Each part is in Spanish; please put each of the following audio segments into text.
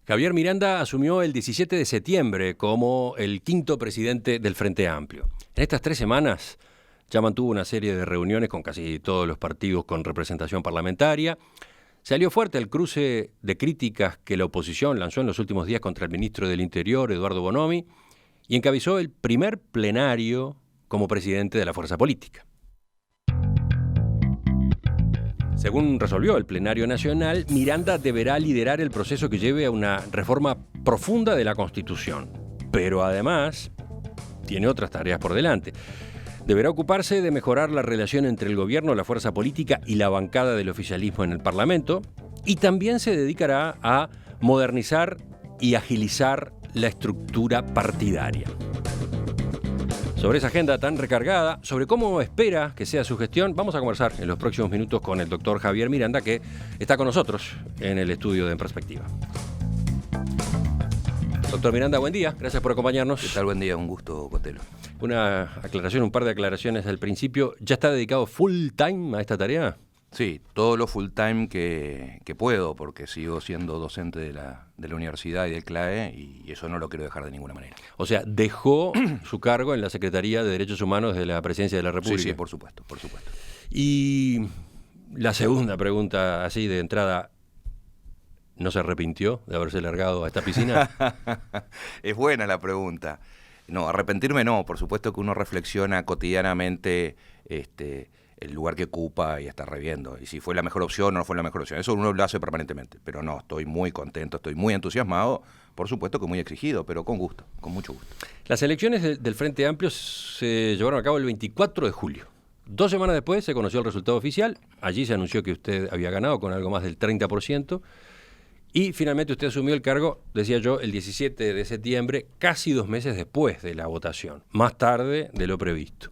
Javier Miranda asumió el 17 de septiembre como el quinto presidente del Frente Amplio. En estas 3 semanas ya mantuvo una serie de reuniones con casi todos los partidos con representación parlamentaria. Salió fuerte el cruce de críticas que la oposición lanzó en los últimos días contra el ministro del Interior, Eduardo Bonomi, y encabezó el primer plenario como presidente de la fuerza política. Según resolvió el plenario nacional, Miranda deberá liderar el proceso que lleve a una reforma profunda de la Constitución. Pero además, tiene otras tareas por delante. Deberá ocuparse de mejorar la relación entre el gobierno, la fuerza política y la bancada del oficialismo en el Parlamento. Y también se dedicará a modernizar y agilizar la estructura partidaria. Sobre esa agenda tan recargada, sobre cómo espera que sea su gestión, vamos a conversar en los próximos minutos con el doctor Javier Miranda, que está con nosotros en el estudio de En Perspectiva. Doctor Miranda, buen día, gracias por acompañarnos. ¿Qué tal? Buen día, un gusto, Cotelo. Una aclaración, un par de aclaraciones al principio. ¿Ya está dedicado full time a esta tarea? Sí, todo lo full time que puedo, porque sigo siendo docente de la universidad y del CLAE, y eso no lo quiero dejar de ninguna manera. O sea, dejó su cargo en la Secretaría de Derechos Humanos de la Presidencia de la República. Sí, por supuesto, por supuesto. Y la segunda pregunta, así de entrada, ¿no se arrepintió de haberse largado a esta piscina? Es buena la pregunta. No, arrepentirme no, por supuesto que uno reflexiona cotidianamente el lugar que ocupa y está reviendo. Y si fue la mejor opción o no fue la mejor opción. Eso uno lo hace permanentemente. Pero no, estoy muy contento, estoy muy entusiasmado, por supuesto que muy exigido, pero con gusto, con mucho gusto. Las elecciones del Frente Amplio se llevaron a cabo el 24 de julio. 2 semanas después se conoció el resultado oficial. Allí se anunció que usted había ganado con algo más del 30%. Y finalmente usted asumió el cargo, decía yo, el 17 de septiembre, casi 2 meses después de la votación. Más tarde de lo previsto.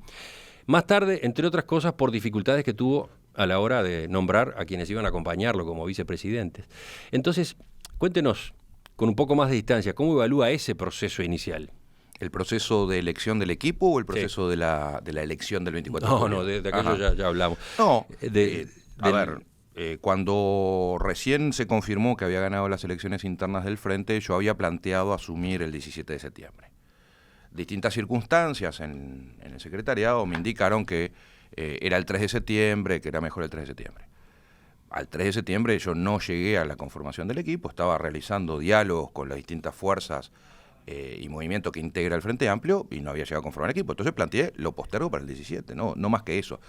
Más tarde, entre otras cosas, por dificultades que tuvo a la hora de nombrar a quienes iban a acompañarlo como vicepresidentes. Entonces, cuéntenos, con un poco más de distancia, ¿cómo evalúa ese proceso inicial? ¿El proceso de elección del equipo o el proceso de la elección del 24 de julio? No, de aquello ya hablamos. No, cuando recién se confirmó que había ganado las elecciones internas del Frente, yo había planteado asumir el 17 de septiembre. Distintas circunstancias en el secretariado me indicaron que era el 3 de septiembre, que era mejor el 3 de septiembre. Al 3 de septiembre yo no llegué a la conformación del equipo, estaba realizando diálogos con las distintas fuerzas y movimientos que integra el Frente Amplio y no había llegado a conformar el equipo. Entonces planteé lo postergo para el 17, no más que eso.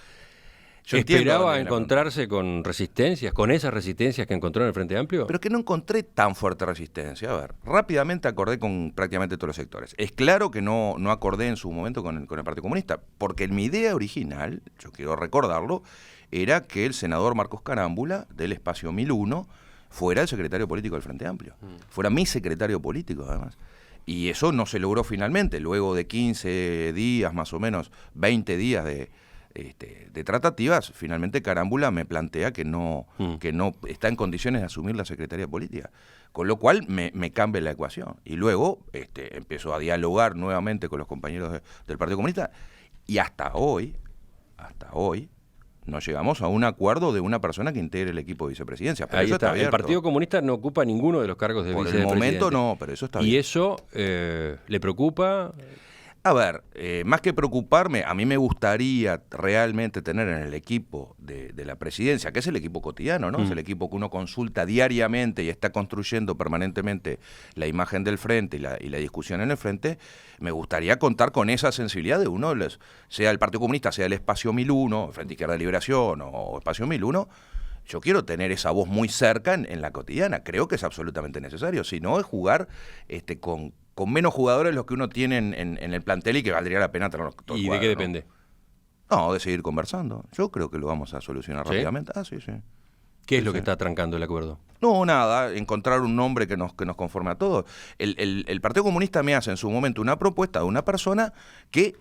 Yo ¿esperaba encontrarse con resistencias, con esas resistencias que encontró en el Frente Amplio? Pero que no encontré tan fuerte resistencia. A ver, rápidamente acordé con prácticamente todos los sectores. Es claro que no acordé en su momento con el Partido Comunista, porque mi idea original, yo quiero recordarlo, era que el senador Marcos Carámbula, del espacio 1001, fuera el secretario político del Frente Amplio. Fuera mi secretario político, además. Y eso no se logró finalmente. Luego de 15 días, más o menos, 20 días de tratativas, finalmente Carámbula me plantea que no está en condiciones de asumir la Secretaría Política, con lo cual me cambia la ecuación. Y luego empiezo a dialogar nuevamente con los compañeros del Partido Comunista, y hasta hoy no llegamos a un acuerdo de una persona que integre el equipo de vicepresidencia. Pero ahí eso está. El Partido Comunista no ocupa ninguno de los cargos de vicepresidente. Por el momento no, pero eso está bien. ¿Y eso le preocupa? A ver, más que preocuparme, a mí me gustaría realmente tener en el equipo de la presidencia, que es el equipo cotidiano, ¿no? Es el equipo que uno consulta diariamente y está construyendo permanentemente la imagen del Frente y la discusión en el Frente. Me gustaría contar con esa sensibilidad de uno, sea el Partido Comunista, sea el Espacio 1001, Frente Izquierda de Liberación o Espacio 1001. Yo quiero tener esa voz muy cerca en la cotidiana. Creo que es absolutamente necesario. Si no, es jugar con menos jugadores los que uno tiene en el plantel y que valdría la pena tenerlos todos. ¿Y de qué depende? No, de seguir conversando. Yo creo que lo vamos a solucionar rápidamente. Sí. ¿Qué es lo que está trancando el acuerdo? No, nada, encontrar un nombre que nos conforme a todos. El Partido Comunista me hace en su momento una propuesta de una persona que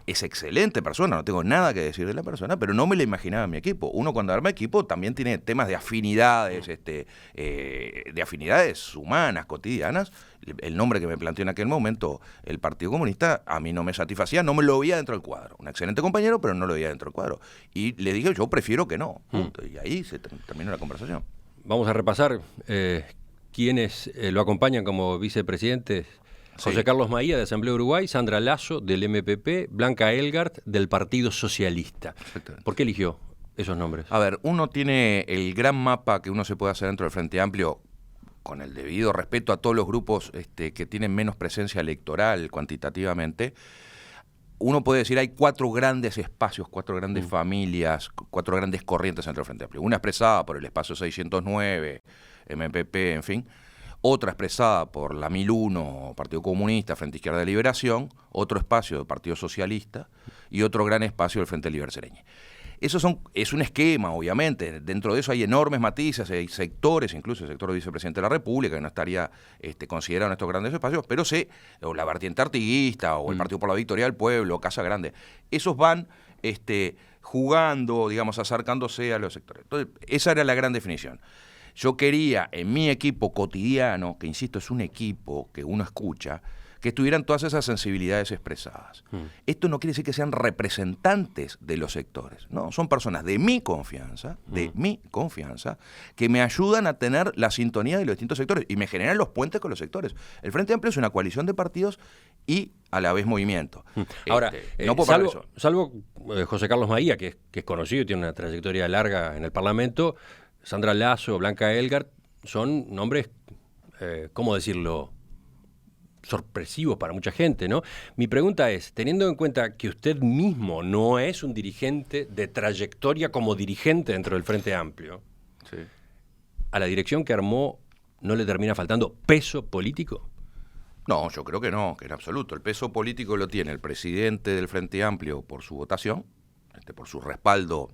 es excelente persona, no tengo nada que decir de la persona, pero no me la imaginaba en mi equipo. Uno cuando arma equipo también tiene temas de afinidades, de afinidades humanas, cotidianas. El nombre que me planteó en aquel momento el Partido Comunista a mí no me satisfacía, no me lo veía dentro del cuadro. Un excelente compañero, pero no lo veía dentro del cuadro. Y le dije, yo prefiero que no. Punto. Y ahí se terminó la conversación. Vamos a repasar quienes lo acompañan como vicepresidentes. José Carlos Maía, de Asamblea Uruguay, Sandra Lasso, del MPP, Blanca Elgart, del Partido Socialista. ¿Por qué eligió esos nombres? A ver, uno tiene el gran mapa que uno se puede hacer dentro del Frente Amplio, con el debido respeto a todos los grupos que tienen menos presencia electoral cuantitativamente. Uno puede decir, hay 4 grandes espacios, 4 grandes familias, 4 grandes corrientes dentro del Frente Amplio. Una expresada por el espacio 609, MPP, en fin. Otra expresada por la 1001, Partido Comunista, Frente Izquierda de Liberación. Otro espacio del Partido Socialista. Y otro gran espacio del Frente Liber Sereñe. Es un esquema, obviamente. Dentro de eso hay enormes matices, hay sectores, incluso el sector del vicepresidente de la República, que no estaría considerado en estos grandes espacios, pero o la vertiente artiguista, o el Partido por la Victoria del Pueblo, Casa Grande, esos van jugando, digamos, acercándose a los sectores. Entonces, esa era la gran definición. Yo quería, en mi equipo cotidiano, que insisto, es un equipo que uno escucha, que tuvieran todas esas sensibilidades expresadas. Esto no quiere decir que sean representantes de los sectores, no, son personas de mi confianza, que me ayudan a tener la sintonía de los distintos sectores y me generan los puentes con los sectores. El Frente Amplio es una coalición de partidos y a la vez movimiento. Ahora, no puedo salvo José Carlos Maía, que es conocido y tiene una trayectoria larga en el Parlamento, Sandra Lasso, Blanca Elgart, son nombres, ¿cómo decirlo?, sorpresivos para mucha gente, ¿no? Mi pregunta es, teniendo en cuenta que usted mismo no es un dirigente de trayectoria como dirigente dentro del Frente Amplio, sí, ¿a la dirección que armó no le termina faltando peso político? No, yo creo que no, que en absoluto. El peso político lo tiene el presidente del Frente Amplio por su votación, por su respaldo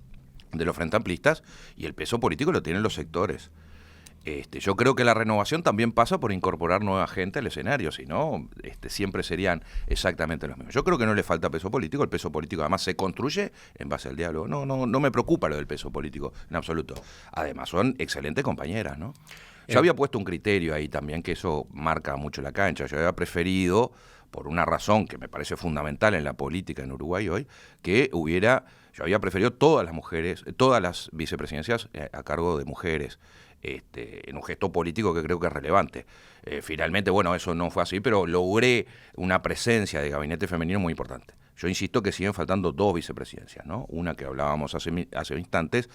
de los Frente Amplistas, y el peso político lo tienen los sectores. Yo creo que la renovación también pasa por incorporar nueva gente al escenario, si no, siempre serían exactamente los mismos. Yo creo que no le falta peso político, el peso político además se construye en base al diálogo. No me preocupa lo del peso político en absoluto. Además son excelentes compañeras, ¿no? Yo había puesto un criterio ahí también que eso marca mucho la cancha. Yo había preferido, por una razón que me parece fundamental en la política en Uruguay hoy, yo había preferido todas las mujeres, todas las vicepresidencias a cargo de mujeres. En un gesto político que creo que es relevante. Finalmente, bueno, eso no fue así, pero logré una presencia de gabinete femenino muy importante. Yo insisto que siguen faltando 2 vicepresidencias, ¿no? Una que hablábamos hace instantes,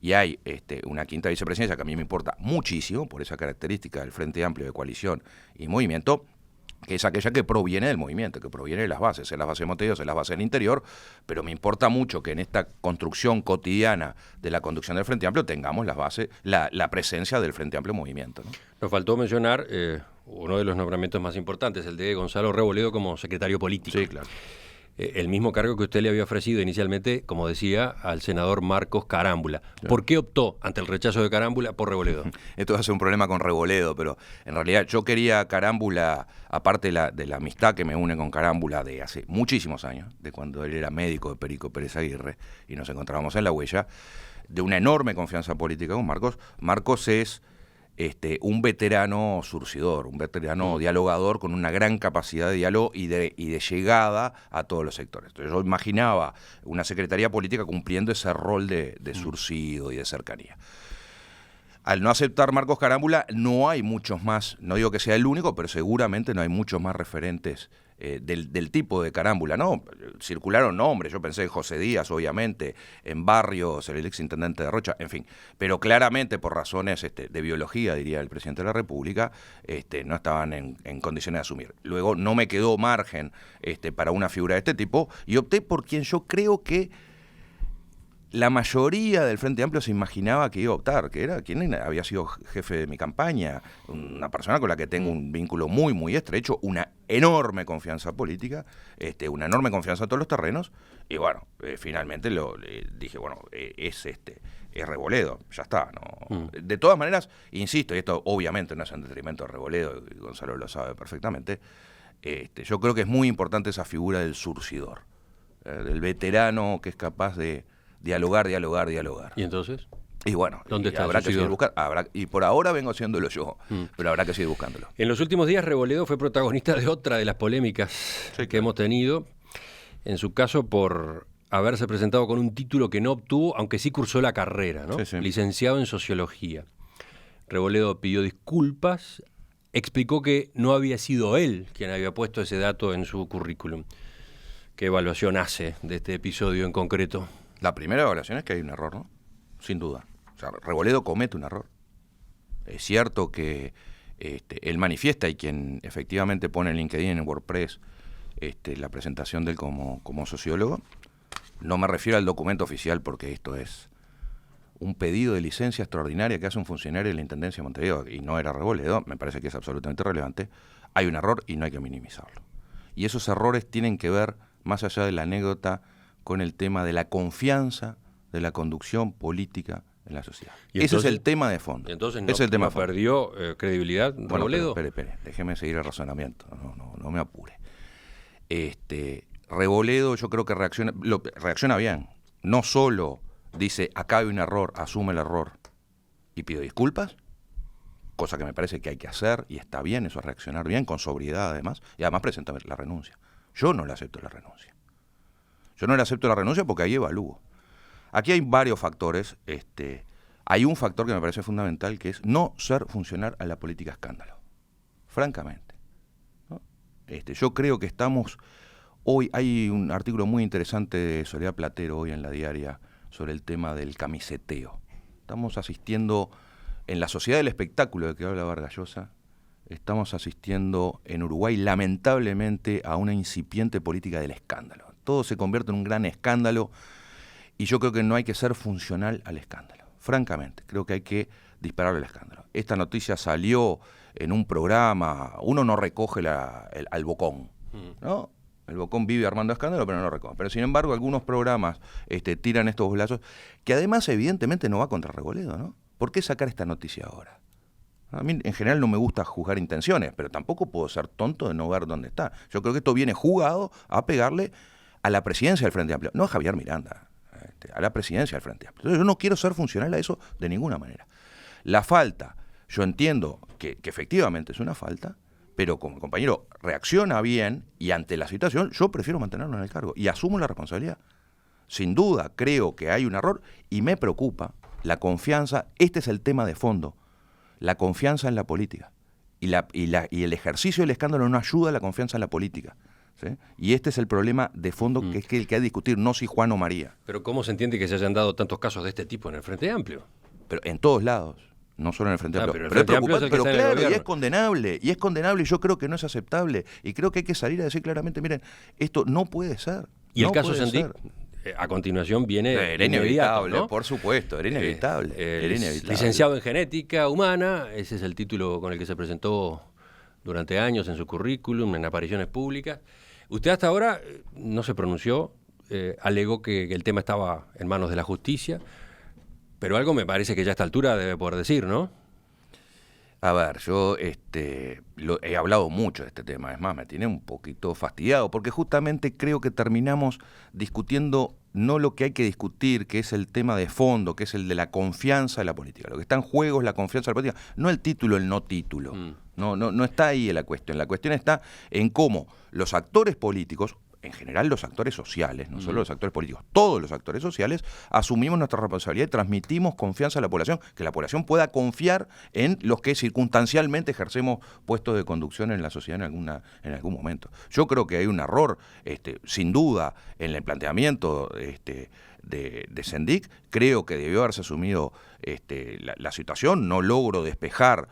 y hay una quinta vicepresidencia que a mí me importa muchísimo, por esa característica del Frente Amplio de coalición y movimiento, que es aquella que proviene del movimiento, que proviene de las bases, en las bases de Montevideo, en las bases del interior, pero me importa mucho que en esta construcción cotidiana de la conducción del Frente Amplio tengamos las bases, la presencia del Frente Amplio movimiento, ¿no? Nos faltó mencionar uno de los nombramientos más importantes, el de Gonzalo Reboledo como secretario político. Sí, claro. El mismo cargo que usted le había ofrecido inicialmente, como decía, al senador Marcos Carámbula. Claro. ¿Por qué optó, ante el rechazo de Carámbula, por Reboledo? Esto va a ser un problema con Reboledo, pero en realidad yo quería a Carámbula, aparte de la amistad que me une con Carámbula de hace muchísimos años, de cuando él era médico de Perico Pérez Aguirre y nos encontrábamos en La Huella, de una enorme confianza política con Marcos. Marcos es un veterano surcidor, un veterano dialogador con una gran capacidad de diálogo y de llegada a todos los sectores. Entonces yo imaginaba una secretaría política cumpliendo ese rol de surcido y de cercanía. Al no aceptar Marcos Carámbula, no hay muchos más, no digo que sea el único, pero seguramente no hay muchos más referentes del tipo de Carámbula, ¿no? Circularon nombres, yo pensé en José Díaz, obviamente, en Barrios, el exintendente de Rocha, en fin, pero claramente por razones de biología, diría el presidente de la República, no estaban en condiciones de asumir. Luego no me quedó margen para una figura de este tipo y opté por quien yo creo que la mayoría del Frente Amplio se imaginaba que iba a optar, que era quien había sido jefe de mi campaña, una persona con la que tengo un vínculo muy, muy estrecho, una enorme confianza política, una enorme confianza en todos los terrenos, y bueno, finalmente dije, bueno, es Reboledo, ya está, ¿no? De todas maneras, insisto, y esto obviamente no es en detrimento de Reboledo, y Gonzalo lo sabe perfectamente, yo creo que es muy importante esa figura del surcidor, del veterano que es capaz de dialogar. ¿Y entonces? Y bueno, ¿dónde está habrá que seguir buscando. Y por ahora vengo haciéndolo yo, pero habrá que seguir buscándolo. En los últimos días, Reboledo fue protagonista de otra de las polémicas que hemos tenido. En su caso, por haberse presentado con un título que no obtuvo, aunque sí cursó la carrera, ¿no? Sí. Licenciado en Sociología. Reboledo pidió disculpas, explicó que no había sido él quien había puesto ese dato en su currículum. ¿Qué evaluación hace de este episodio en concreto? La primera evaluación es que hay un error, ¿no? Sin duda. O sea, Reboledo comete un error. Es cierto que él manifiesta, y quien efectivamente pone en LinkedIn, en WordPress, la presentación de él como sociólogo. No me refiero al documento oficial, porque esto es un pedido de licencia extraordinaria que hace un funcionario de la Intendencia de Montevideo, y no era Reboledo. Me parece que es absolutamente relevante. Hay un error y no hay que minimizarlo. Y esos errores tienen que ver, más allá de la anécdota, con el tema de la confianza de la conducción política en la sociedad. Ese es el tema de fondo. Entonces no perdió credibilidad Reboledo. Bueno, espere, déjeme seguir el razonamiento, no me apure. Reboledo yo creo que reacciona bien. No solo dice, acá hay un error, asume el error y pide disculpas, cosa que me parece que hay que hacer, y está bien, eso es reaccionar bien, con sobriedad además, y además presenta la renuncia. Yo no le acepto la renuncia. Yo no le acepto la renuncia porque ahí evalúo. Aquí hay varios factores. Hay un factor que me parece fundamental, que es no ser funcional a la política escándalo. Francamente, ¿no? Yo creo que estamos... Hoy hay un artículo muy interesante de Soledad Platero hoy en La Diaria sobre el tema del camiseteo. Estamos asistiendo, en la sociedad del espectáculo de que habla Vargas Llosa, estamos asistiendo en Uruguay lamentablemente a una incipiente política del escándalo. Todo se convierte en un gran escándalo, y yo creo que no hay que ser funcional al escándalo. Francamente, creo que hay que disparar el escándalo. Esta noticia salió en un programa, uno no recoge al bocón, ¿no? El bocón vive armando escándalo, pero no lo recoge. Pero sin embargo, algunos programas tiran estos bolazos, que además evidentemente no va contra Reboledo, ¿no? ¿Por qué sacar esta noticia ahora? A mí en general no me gusta juzgar intenciones, pero tampoco puedo ser tonto de no ver dónde está. Yo creo que esto viene jugado a pegarle a la presidencia del Frente Amplio, no a Javier Miranda, a la presidencia del Frente Amplio. Entonces yo no quiero ser funcional a eso de ninguna manera. La falta, yo entiendo que efectivamente es una falta, pero como el compañero reacciona bien, y ante la situación yo prefiero mantenerlo en el cargo y asumo la responsabilidad. Sin duda creo que hay un error y me preocupa la confianza. Este es el tema de fondo, la confianza en la política. Y el ejercicio del escándalo no ayuda a la confianza en la política, ¿sí? Y este es el problema de fondo, que es el que hay que discutir, no si Juan o María. Pero ¿cómo se entiende que se hayan dado tantos casos de este tipo en el Frente Amplio? Pero en todos lados, no solo en el Frente Amplio. Pero el Frente Amplio es el que está en el claro, gobierno. y es condenable, y yo creo que no es aceptable, y creo que hay que salir a decir claramente, miren, esto no puede ser. Y el caso Sendik, a continuación viene era inevitable, ¿no? Por supuesto, era inevitable. Era inevitable. Licenciado en genética humana, ese es el título con el que se presentó durante años en su currículum, en apariciones públicas. Usted hasta ahora no se pronunció, alegó que el tema estaba en manos de la justicia, pero algo me parece que ya a esta altura debe poder decir, ¿no? A ver, yo he hablado mucho de este tema, es más, me tiene un poquito fastidiado, porque justamente creo que terminamos discutiendo no lo que hay que discutir, que es el tema de fondo, que es el de la confianza en la política. Lo que está en juego es la confianza en la política, no el título, el no título. No está ahí la cuestión. La cuestión está en cómo los actores políticos, en general los actores sociales, no solo los actores políticos, todos los actores sociales, asumimos nuestra responsabilidad y transmitimos confianza a la población, que la población pueda confiar en los que circunstancialmente ejercemos puestos de conducción en la sociedad en algún momento. Yo creo que hay un error, sin duda, en el planteamiento de Sendik. Creo que debió haberse asumido la situación. No logro despejar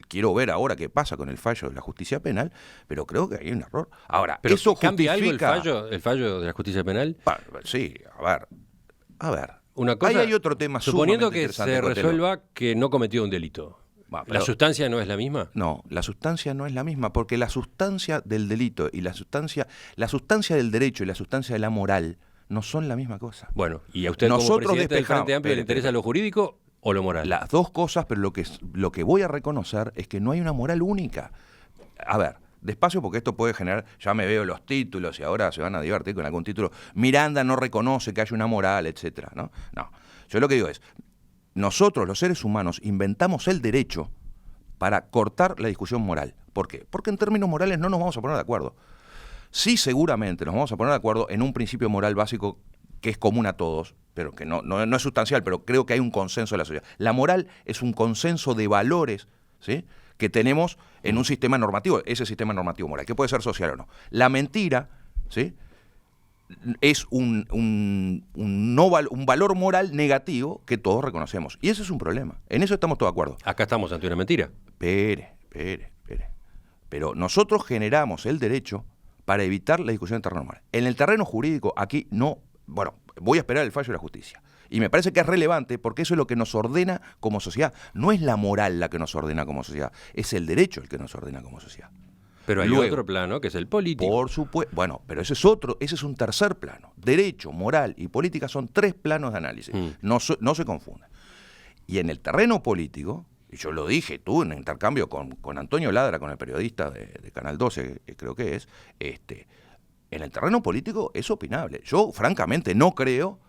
quiero ver ahora qué pasa con el fallo de la justicia penal, pero creo que hay un error. Ahora, ¿pero eso cambia justifica algo el fallo de la justicia penal? Sí, a ver. Una cosa, ahí hay otro tema suponiendo sumamente que se resuelva que no cometió un delito. ¿La sustancia no es la misma? No, la sustancia no es la misma, porque la sustancia del delito y la sustancia del derecho y la sustancia de la moral no son la misma cosa. Bueno, ¿y a usted como presidente del Frente Amplio le interesa lo jurídico o lo moral? Las dos cosas, pero lo que voy a reconocer es que no hay una moral única. A ver, despacio, porque esto puede generar, ya me veo los títulos y ahora se van a divertir con algún título, Miranda no reconoce que haya una moral, etcétera, ¿no? No, yo lo que digo es, nosotros los seres humanos inventamos el derecho para cortar la discusión moral. ¿Por qué? Porque en términos morales no nos vamos a poner de acuerdo. Sí, seguramente nos vamos a poner de acuerdo en un principio moral básico que es común a todos, pero que no es sustancial, pero creo que hay un consenso de la sociedad. La moral es un consenso de valores, ¿sí?, que tenemos en un sistema normativo, ese sistema normativo moral, que puede ser social o no. La mentira, ¿sí?, es un valor moral negativo que todos reconocemos. Y ese es un problema. En eso estamos todos de acuerdo. Acá estamos ante una mentira. Espere. Pero nosotros generamos el derecho para evitar la discusión en terreno moral. En el terreno jurídico, aquí no... Bueno, voy a esperar el fallo de la justicia. Y me parece que es relevante porque eso es lo que nos ordena como sociedad. No es la moral la que nos ordena como sociedad, es el derecho el que nos ordena como sociedad. Pero hay Luego, otro plano que es el político. Por supuesto. Bueno, pero ese es un tercer plano. Derecho, moral y política son 3 planos de análisis. No se confunden. Y en el terreno político, y yo lo dije, tuve un intercambio con Antonio Ladra, con el periodista de Canal 12, creo que es, en el terreno político es opinable. Yo, francamente, no creo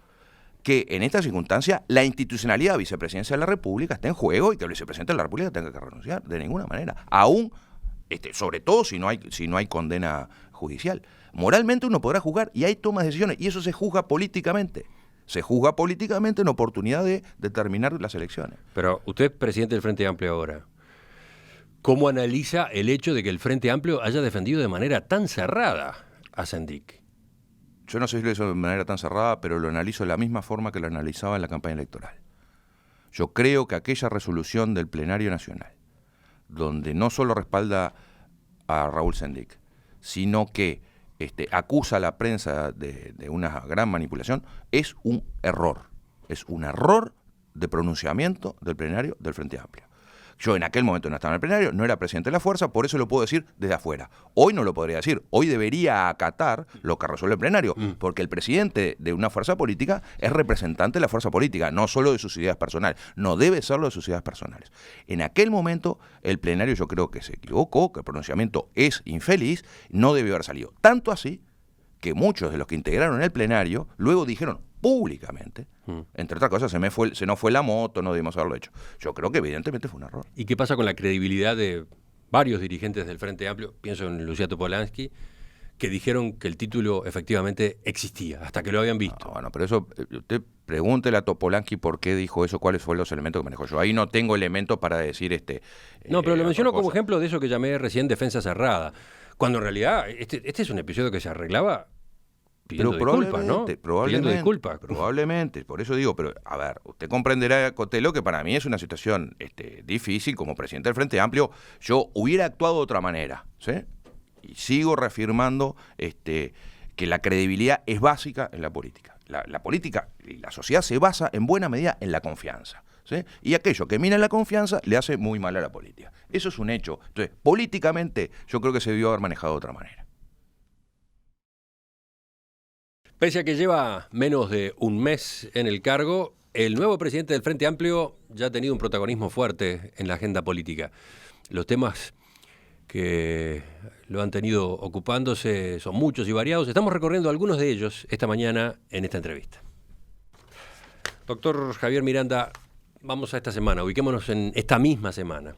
que en esta circunstancia la institucionalidad de vicepresidencia de la República esté en juego y que el vicepresidente de la República tenga que renunciar de ninguna manera. Aún, sobre todo si no hay condena judicial. Moralmente uno podrá juzgar y hay tomas de decisiones y eso se juzga políticamente. Se juzga políticamente en oportunidad de determinar las elecciones. Pero usted es presidente del Frente Amplio ahora. ¿Cómo analiza el hecho de que el Frente Amplio haya defendido de manera tan cerrada a Sendik? Yo no sé si lo hizo de manera tan cerrada, pero lo analizo de la misma forma que lo analizaba en la campaña electoral. Yo creo que aquella resolución del Plenario Nacional, donde no solo respalda a Raúl Sendik, sino que acusa a la prensa de una gran manipulación, es un error. Es un error de pronunciamiento del plenario del Frente Amplio. Yo en aquel momento no estaba en el plenario, no era presidente de la fuerza, por eso lo puedo decir desde afuera. Hoy no lo podría decir, hoy debería acatar lo que resuelve el plenario, porque el presidente de una fuerza política es representante de la fuerza política, no solo de sus ideas personales, no debe serlo de sus ideas personales. En aquel momento el plenario yo creo que se equivocó, que el pronunciamiento es infeliz, no debió haber salido. Tanto así que muchos de los que integraron el plenario luego dijeron públicamente, entre otras cosas, se nos fue la moto, no debimos haberlo hecho. Yo creo que evidentemente fue un error. ¿Y qué pasa con la credibilidad de varios dirigentes del Frente Amplio? Pienso en Lucia Topolansky, que dijeron que el título efectivamente existía, hasta que lo habían visto. No, bueno, pero eso, usted pregúntele a Topolansky por qué dijo eso, cuáles fueron los elementos que manejó. Yo ahí no tengo elementos para decir No, pero lo menciono como ejemplo de eso que llamé recién defensa cerrada, cuando en realidad este es un episodio que se arreglaba pidiendo disculpas, ¿no? Pidiendo disculpas. Probablemente, por eso digo, pero a ver, usted comprenderá, Cotelo, que para mí es una situación difícil. Como presidente del Frente Amplio, yo hubiera actuado de otra manera, ¿sí? Y sigo reafirmando que la credibilidad es básica en la política. La política y la sociedad se basa en buena medida en la confianza, ¿sí? Y aquello que mina en la confianza le hace muy mal a la política. Eso es un hecho. Entonces, políticamente, yo creo que se debió haber manejado de otra manera. Pese a que lleva menos de un mes en el cargo, el nuevo presidente del Frente Amplio ya ha tenido un protagonismo fuerte en la agenda política. Los temas que lo han tenido ocupándose son muchos y variados. Estamos recorriendo algunos de ellos esta mañana en esta entrevista. Doctor Javier Miranda, vamos a esta semana, ubiquémonos en esta misma semana.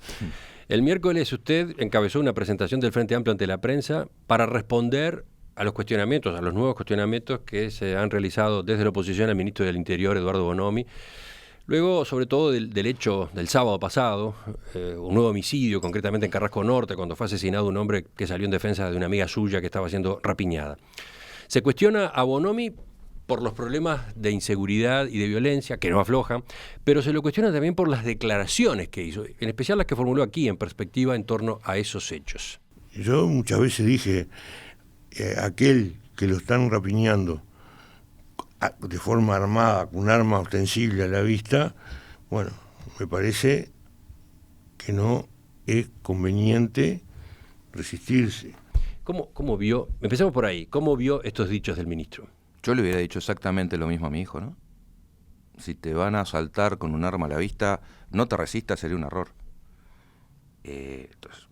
El miércoles usted encabezó una presentación del Frente Amplio ante la prensa para responder a los cuestionamientos, a los nuevos cuestionamientos que se han realizado desde la oposición al ministro del Interior, Eduardo Bonomi. Luego, sobre todo, del hecho del sábado pasado, un nuevo homicidio, concretamente en Carrasco Norte, cuando fue asesinado un hombre que salió en defensa de una amiga suya que estaba siendo rapiñada. Se cuestiona a Bonomi por los problemas de inseguridad y de violencia, que no aflojan, pero se lo cuestiona también por las declaraciones que hizo, en especial las que formuló aquí en perspectiva en torno a esos hechos. Yo muchas veces dije, aquel que lo están rapiñando de forma armada, con un arma ostensible a la vista, bueno, me parece que no es conveniente resistirse. ¿Cómo vio? Empecemos por ahí. ¿Cómo vio estos dichos del ministro? Yo le hubiera dicho exactamente lo mismo a mi hijo, ¿no? Si te van a asaltar con un arma a la vista, no te resistas, sería un error. Entonces,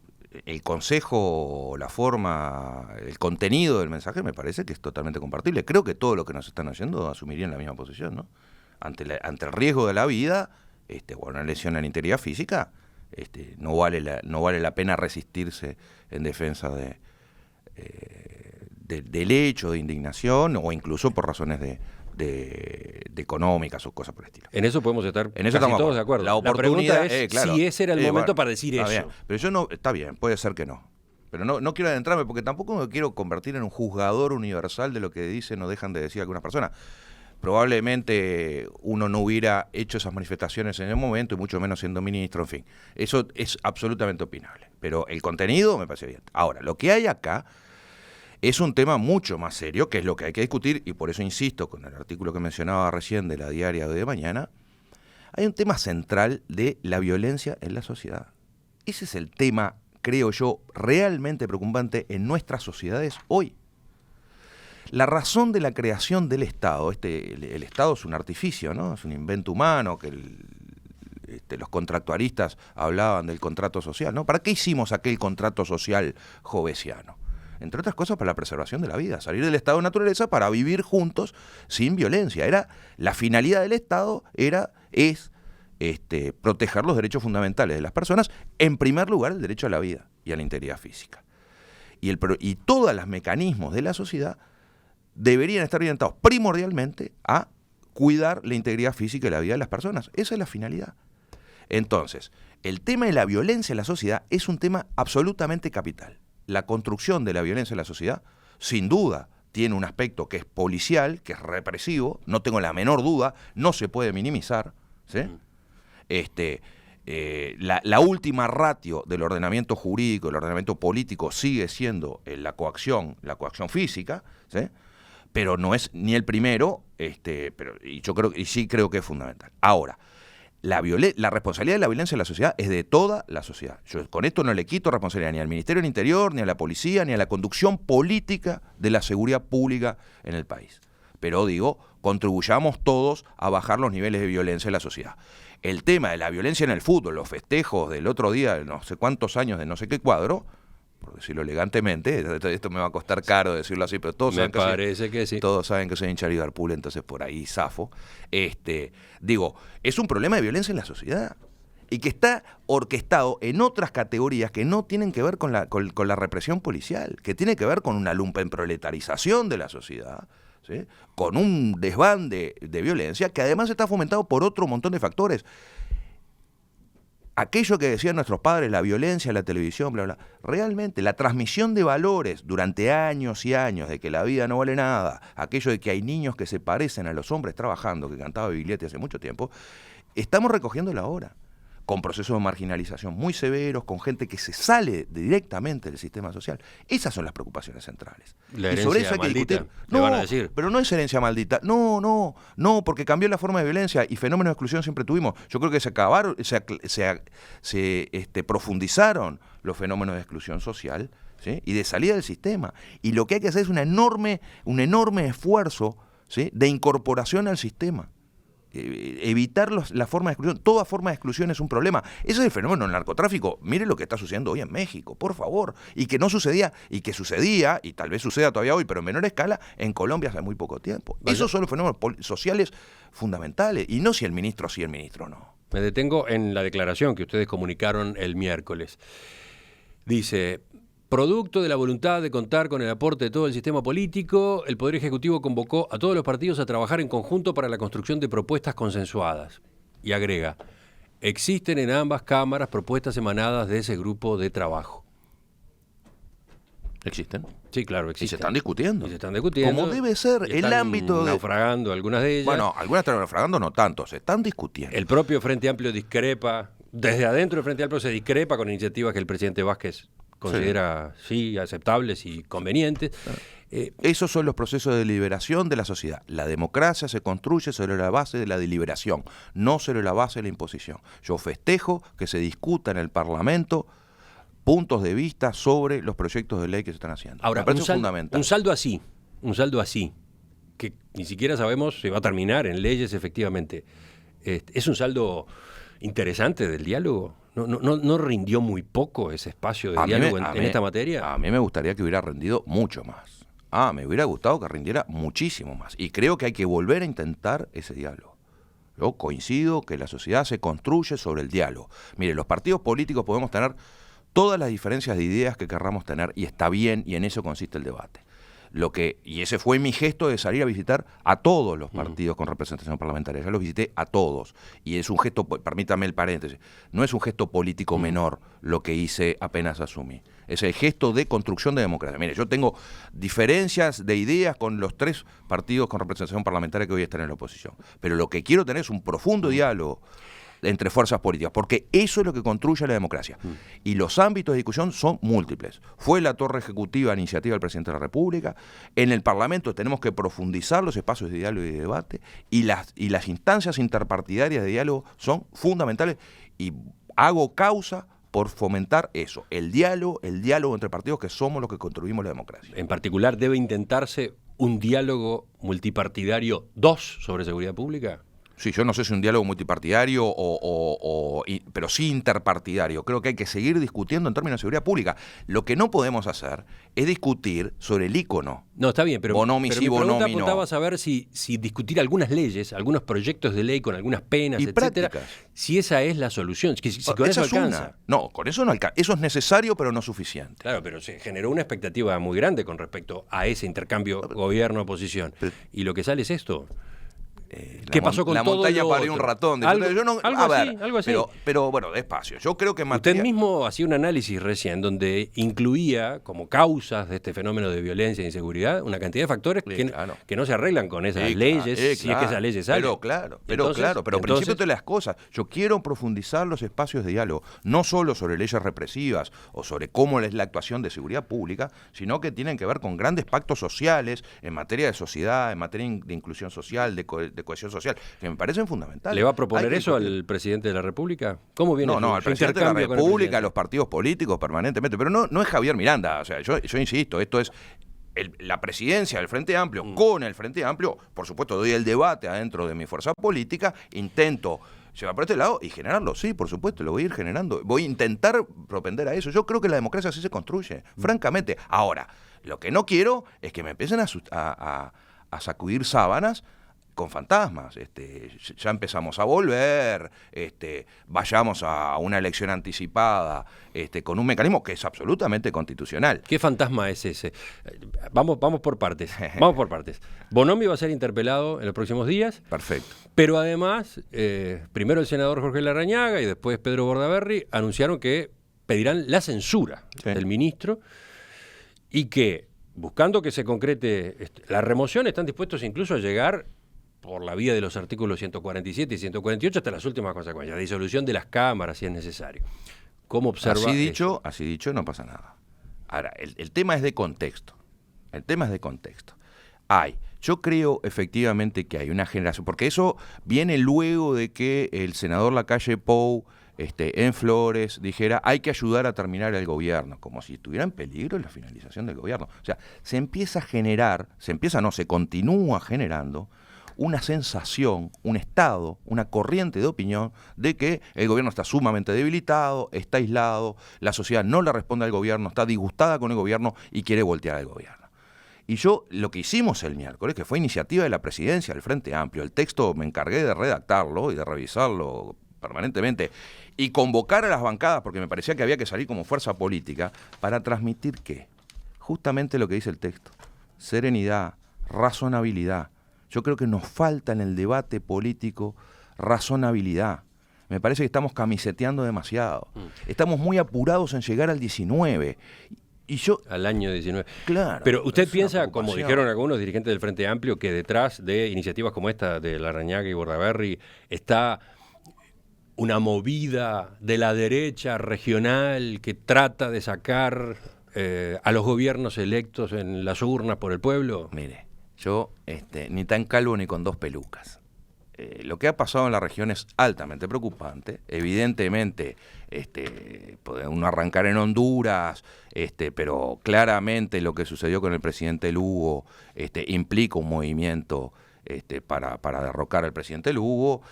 el consejo, la forma, el contenido del mensaje me parece que es totalmente compartible. Creo que todo lo que nos están haciendo asumirían la misma posición, ¿no? Ante el riesgo de la vida, o una lesión en la integridad física, no vale la pena resistirse en defensa del hecho de indignación o incluso por razones económicas o cosas por el estilo. En eso podemos estar En eso estamos todos de acuerdo. La oportunidad pregunta es claro. si ese era el momento bueno, para decir está eso. Bien. Pero yo no, está bien, puede ser que no. Pero no quiero adentrarme porque tampoco me quiero convertir en un juzgador universal de lo que dicen o dejan de decir algunas personas. Probablemente uno no hubiera hecho esas manifestaciones en el momento y mucho menos siendo ministro, en fin. Eso es absolutamente opinable. Pero el contenido me parece bien. Ahora, lo que hay acá es un tema mucho más serio, que es lo que hay que discutir, y por eso insisto con el artículo que mencionaba recién de la Diaria de mañana. Hay un tema central de la violencia en la sociedad. Ese es el tema, creo yo, realmente preocupante en nuestras sociedades hoy. La razón de la creación del Estado, el Estado es un artificio, ¿no? Es un invento humano, que los contractualistas hablaban del contrato social, ¿no? ¿Para qué hicimos aquel contrato social jovesiano? Entre otras cosas, para la preservación de la vida, salir del estado de naturaleza para vivir juntos sin violencia. La finalidad del Estado es proteger los derechos fundamentales de las personas, en primer lugar el derecho a la vida y a la integridad física. Y todos los mecanismos de la sociedad deberían estar orientados primordialmente a cuidar la integridad física y la vida de las personas. Esa es la finalidad. Entonces, el tema de la violencia en la sociedad es un tema absolutamente capital. La construcción de la violencia en la sociedad, sin duda, tiene un aspecto que es policial, que es represivo, no tengo la menor duda, no se puede minimizar, ¿sí? La última ratio del ordenamiento jurídico, el ordenamiento político sigue siendo la coacción física, ¿sí? Pero no es ni el primero, y sí creo que es fundamental. Ahora, la responsabilidad de la violencia en la sociedad es de toda la sociedad. Yo con esto no le quito responsabilidad ni al Ministerio del Interior, ni a la policía, ni a la conducción política de la seguridad pública en el país. Pero digo, contribuyamos todos a bajar los niveles de violencia en la sociedad. El tema de la violencia en el fútbol, los festejos del otro día, de no sé cuántos años de no sé qué cuadro, por decirlo elegantemente, esto me va a costar caro decirlo así, pero todos saben todos saben que soy hincha de Liverpool, entonces por ahí zafo. Digo, es un problema de violencia en la sociedad y que está orquestado en otras categorías que no tienen que ver con la represión policial, que tiene que ver con una lumpenproletarización de la sociedad, ¿sí? Con un desbande de violencia que además está fomentado por otro montón de factores. Aquello que decían nuestros padres, la violencia, la televisión, bla, bla, realmente la transmisión de valores durante años y años de que la vida no vale nada, aquello de que hay niños que se parecen a los hombres trabajando, que cantaba Biglietti hace mucho tiempo, estamos recogiéndola ahora, con procesos de marginalización muy severos, con gente que se sale directamente del sistema social. Esas son las preocupaciones centrales. La herencia y sobre eso hay que maldita, discutir. le van a decir. Pero no es herencia maldita. No, porque cambió la forma de violencia y fenómenos de exclusión siempre tuvimos. Yo creo que se profundizaron los fenómenos de exclusión social, ¿sí? Y de salida del sistema. Y lo que hay que hacer es un enorme esfuerzo, ¿sí? De incorporación al sistema. Evitar la forma de exclusión. Toda forma de exclusión es un problema. Ese es el fenómeno del narcotráfico. Mire lo que está sucediendo hoy en México, por favor. Y que no sucedía, y que sucedía, y tal vez suceda todavía hoy, pero en menor escala, en Colombia hace muy poco tiempo. Vaya. Esos son los fenómenos sociales fundamentales, y no si el ministro sí, el ministro no. Me detengo en la declaración que ustedes comunicaron el miércoles. Dice: producto de la voluntad de contar con el aporte de todo el sistema político, el Poder Ejecutivo convocó a todos los partidos a trabajar en conjunto para la construcción de propuestas consensuadas. Y agrega: existen en ambas cámaras propuestas emanadas de ese grupo de trabajo. ¿Existen? Sí, claro, existen. Y se están discutiendo. Y se están discutiendo. Como debe ser, el ámbito de... naufragando algunas de ellas. Bueno, algunas están naufragando, no tanto, se están discutiendo. El propio Frente Amplio discrepa, desde adentro del Frente Amplio se discrepa con iniciativas que el presidente Vázquez considera sí aceptables y convenientes. Esos son los procesos de deliberación de la sociedad. La democracia se construye sobre la base de la deliberación, no sobre la base de la imposición. Yo festejo que se discuta en el Parlamento puntos de vista sobre los proyectos de ley que se están haciendo. Ahora, me parece fundamental. Un saldo así, que ni siquiera sabemos si va a terminar en leyes efectivamente, es un saldo interesante del diálogo. ¿No rindió muy poco ese espacio de diálogo en esta materia? A mí me gustaría que hubiera rendido mucho más. Me hubiera gustado que rindiera muchísimo más. Y creo que hay que volver a intentar ese diálogo. Yo coincido que la sociedad se construye sobre el diálogo. Mire, los partidos políticos podemos tener todas las diferencias de ideas que querramos tener, y está bien, y en eso consiste el debate. Y ese fue mi gesto de salir a visitar a todos los partidos con representación parlamentaria. Ya los visité a todos. Y es un gesto, permítame el paréntesis, no es un gesto político menor lo que hice apenas asumí. Es el gesto de construcción de democracia. Mire, yo tengo diferencias de ideas con los 3 partidos con representación parlamentaria que hoy están en la oposición. Pero lo que quiero tener es un profundo diálogo entre fuerzas políticas, porque eso es lo que construye la democracia. Y los ámbitos de discusión son múltiples. Fue la torre ejecutiva a iniciativa del presidente de la República. En el Parlamento tenemos que profundizar los espacios de diálogo y de debate, y las instancias interpartidarias de diálogo son fundamentales, y hago causa por fomentar eso, el diálogo entre partidos, que somos los que construimos la democracia. En particular, ¿debe intentarse un diálogo multipartidario 2 sobre seguridad pública? Sí, yo no sé si un diálogo multipartidario pero sí interpartidario. Creo que hay que seguir discutiendo en términos de seguridad pública. Lo que no podemos hacer es discutir sobre el ícono. No, está bien, pero Bonomi mi sí, pregunta Bonomi no. apuntaba a saber si discutir algunas leyes, algunos proyectos de ley con algunas penas, Y etcétera, prácticas. si esa es la solución, si con eso Esa es alcanza. una. No, con eso no alcanza. Eso es necesario, pero no suficiente. Claro, pero se generó una expectativa muy grande con respecto a ese intercambio gobierno-oposición. Y lo que sale es esto. ¿Qué pasó con la todo montaña lo parió otro? un ratón. Algo, Yo no, algo a así, ver, algo así. Pero bueno, despacio. Yo creo que en Usted materia... mismo hacía un análisis recién donde incluía como causas de este fenómeno de violencia e inseguridad una cantidad de factores claro. que no se arreglan con esas Sí, leyes, si es claro. que esas leyes salen. Pero Entonces, principio de las cosas. Yo quiero profundizar los espacios de diálogo, no solo sobre leyes represivas o sobre cómo es la actuación de seguridad pública, sino que tienen que ver con grandes pactos sociales en materia de sociedad, en materia de inclusión social, de cohesión social, que me parecen fundamentales. ¿Le va a proponer Hay que eso discutir. al presidente de la República? ¿Cómo viene No, al su presidente de la intercambio con el República, a presidente? los partidos políticos permanentemente, pero no es Javier Miranda, o sea, yo insisto, esto es la presidencia del Frente Amplio con el Frente Amplio. Por supuesto, doy el debate adentro de mi fuerza política, intento llevar por este lado y generarlo, sí, por supuesto, lo voy a ir generando, voy a intentar propender a eso. Yo creo que la democracia así se construye, francamente. Ahora, lo que no quiero es que me empiecen a sacudir sábanas con fantasmas. Ya empezamos a volver, vayamos a una elección anticipada, con un mecanismo que es absolutamente constitucional. ¿Qué fantasma es ese? Vamos por partes. Vamos por partes. Bonomi va a ser interpelado en los próximos días. Perfecto. Pero además, primero el senador Jorge Larrañaga y después Pedro Bordaberry anunciaron que pedirán la censura del ministro y que, buscando que se concrete la remoción, están dispuestos incluso a llegar por la vía de los artículos 147 y 148 hasta las últimas consecuencias, disolución de las cámaras si es necesario. ¿Cómo observa Así dicho, no pasa nada. Ahora, el tema es de contexto. Yo creo efectivamente que hay una generación, porque eso viene luego de que el senador Lacalle Pou en Flores dijera hay que ayudar a terminar el gobierno, como si estuviera en peligro la finalización del gobierno. O sea, se continúa generando una sensación, un estado, una corriente de opinión de que el gobierno está sumamente debilitado, está aislado, la sociedad no le responde al gobierno, está disgustada con el gobierno y quiere voltear al gobierno. Y lo que hicimos el miércoles, que fue iniciativa de la presidencia del Frente Amplio, el texto me encargué de redactarlo y de revisarlo permanentemente y convocar a las bancadas, porque me parecía que había que salir como fuerza política, para transmitir ¿qué? Justamente lo que dice el texto: serenidad, razonabilidad. Yo creo que nos falta en el debate político razonabilidad. Me parece que estamos camiseteando demasiado. Estamos muy apurados en llegar al 19. Al año 19. Claro. Pero usted piensa, una como preocupación. dijeron algunos dirigentes del Frente Amplio, que detrás de iniciativas como esta de Larrañaga y Bordaberry está una movida de la derecha regional que trata de sacar a los gobiernos electos en las urnas por el pueblo. Mire, yo ni tan calvo ni con 2 pelucas. Lo que ha pasado en la región es altamente preocupante. Evidentemente, puede uno arrancar en Honduras, pero claramente lo que sucedió con el presidente Lugo implica un movimiento para derrocar al presidente Lugo.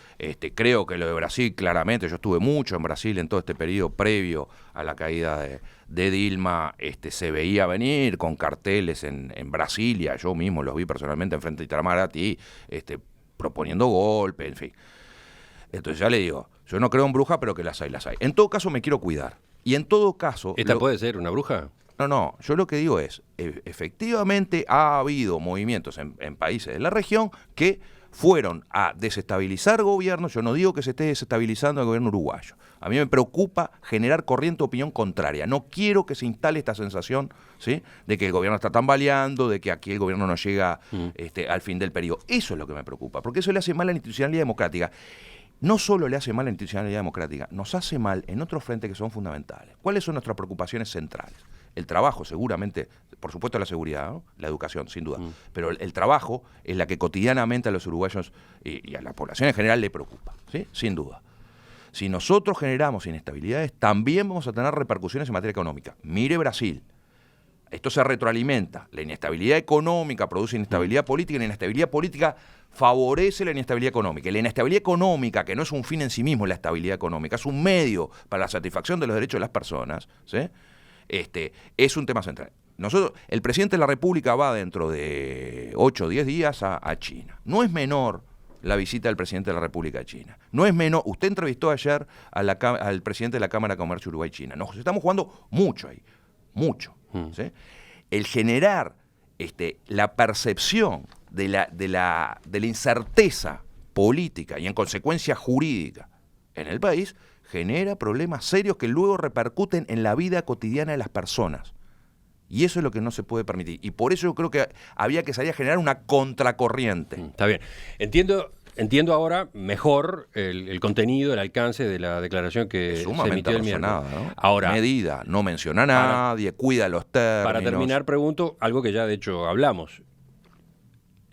Creo que lo de Brasil, claramente, yo estuve mucho en Brasil en todo este periodo previo a la caída de Dilma, se veía venir con carteles en Brasilia, yo mismo los vi personalmente enfrente de Itamaraty, proponiendo golpes, en fin. Entonces ya le digo, yo no creo en brujas, pero que las hay. En todo caso me quiero cuidar. Y en todo caso... ¿Esta puede ser una bruja? No, yo lo que digo es, efectivamente ha habido movimientos en países de la región que fueron a desestabilizar gobiernos. Yo no digo que se esté desestabilizando el gobierno uruguayo. A mí me preocupa generar corriente de opinión contraria. No quiero que se instale esta sensación, ¿sí?, de que el gobierno está tambaleando, de que aquí el gobierno no llega al fin del periodo. Eso es lo que me preocupa, porque eso le hace mal a la institucionalidad democrática. No solo le hace mal a la institucionalidad democrática, nos hace mal en otros frentes que son fundamentales. ¿Cuáles son nuestras preocupaciones centrales? El trabajo, seguramente, por supuesto la seguridad, ¿no?, la educación, sin duda, pero el trabajo es la que cotidianamente a los uruguayos y a la población en general le preocupa, ¿sí?, sin duda. Si nosotros generamos inestabilidades, también vamos a tener repercusiones en materia económica. Mire Brasil. Esto se retroalimenta. La inestabilidad económica produce inestabilidad política, y la inestabilidad política favorece la inestabilidad económica. Y la inestabilidad económica, que no es un fin en sí mismo, la estabilidad económica, es un medio para la satisfacción de los derechos de las personas, ¿sí?, es un tema central. El presidente de la República va dentro de 8 o 10 días a China. No es menor la visita del presidente de la República de China. No es menor. Usted entrevistó ayer al presidente de la Cámara de Comercio Uruguay-China. Nos estamos jugando mucho ahí. Mucho. ¿Sí? El generar la percepción de la incerteza política y en consecuencia jurídica en el país genera problemas serios que luego repercuten en la vida cotidiana de las personas. Y eso es lo que no se puede permitir. Y por eso yo creo que había que salir a generar una contracorriente. Está bien. Entiendo ahora mejor el contenido, el alcance de la declaración que se emitió el miércoles. ¿No? Ahora, medida, no menciona a nadie, cuida los términos. Para terminar, pregunto algo que ya de hecho hablamos.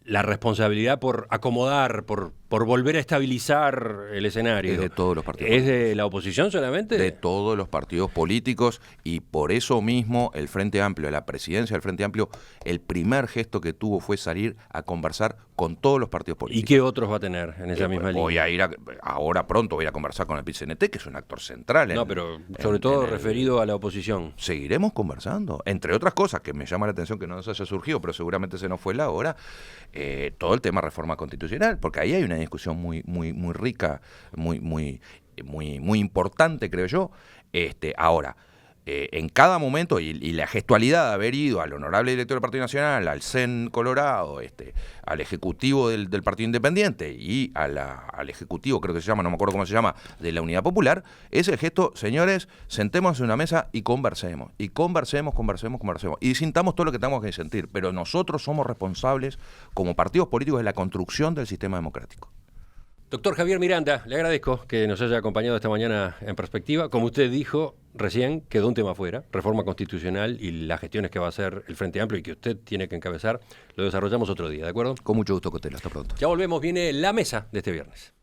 La responsabilidad por acomodar, por volver a estabilizar el escenario. Es de todos los partidos. ¿Es de la oposición solamente? De todos los partidos políticos, y por eso mismo el Frente Amplio, la presidencia del Frente Amplio, el primer gesto que tuvo fue salir a conversar con todos los partidos políticos. ¿Y qué otros va a tener en esa misma línea? Ahora pronto voy a ir a conversar con el PCNT, que es un actor central. Pero sobre todo referido a la oposición. Seguiremos conversando, entre otras cosas, que me llama la atención que no nos haya surgido, pero seguramente se nos fue la hora, todo el tema reforma constitucional, porque ahí hay una discusión muy rica, muy importante, creo yo. Ahora, en cada momento, y la gestualidad de haber ido al honorable director del Partido Nacional, al CEN Colorado, al ejecutivo del Partido Independiente y al ejecutivo, creo que se llama, no me acuerdo cómo se llama, de la Unidad Popular, es el gesto: señores, sentémonos en una mesa y conversemos, conversemos, y sintamos todo lo que tengamos que sentir, pero nosotros somos responsables como partidos políticos de la construcción del sistema democrático. Doctor Javier Miranda, le agradezco que nos haya acompañado esta mañana en Perspectiva. Como usted dijo recién, quedó un tema fuera, reforma constitucional y las gestiones que va a hacer el Frente Amplio y que usted tiene que encabezar, lo desarrollamos otro día, ¿de acuerdo? Con mucho gusto, Cotelo. Hasta pronto. Ya volvemos, viene la mesa de este viernes.